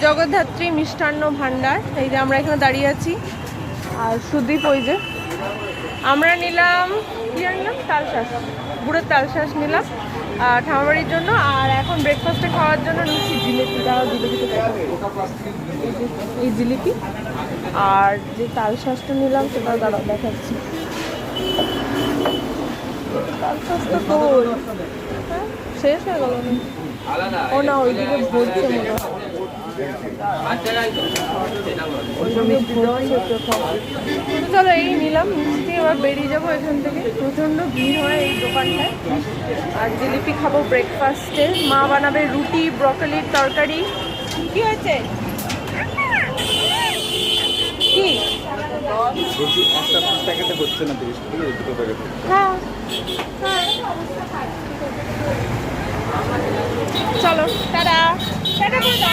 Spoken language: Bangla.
জগদ্ধাত্রী মিষ্টান্ন ভান্ডার। এই যে আমরা এখানে দাঁড়িয়ে আছি, আর সুদীপ ওই যে। আমরা নিলাম কি আনলাম, তালশাঁস, গুড়ের তালশাঁস নিলাম ঠামাবাড়ির জন্য। আর এখন ব্রেকফাস্টে খাওয়ার জন্য নিচ্ছি জিলিপি। দাঁড়াও জিলিপিতে এই জিলিপি, আর যে তালশাঁসটা নিলাম সেটাও দাঁড়াও দেখাচ্ছি। তালশাঁসটা তো শেষ হয়ে গেল না? ও না, ওইদিকে ভরছে মনে হয়। চলো এই নিলাম মিষ্টি, এবার বেরিয়ে যাবো এখান থেকে। প্রচণ্ড ভিড় হয় এই দোকানটায়। আর জিলিপি খাবো ব্রেকফাস্টে। মা বানাবে রুটি, ব্রকলির তরকারি। কি হয়েছে কি? হ্যাঁ হ্যাঁ, চলো টাটা টাটা।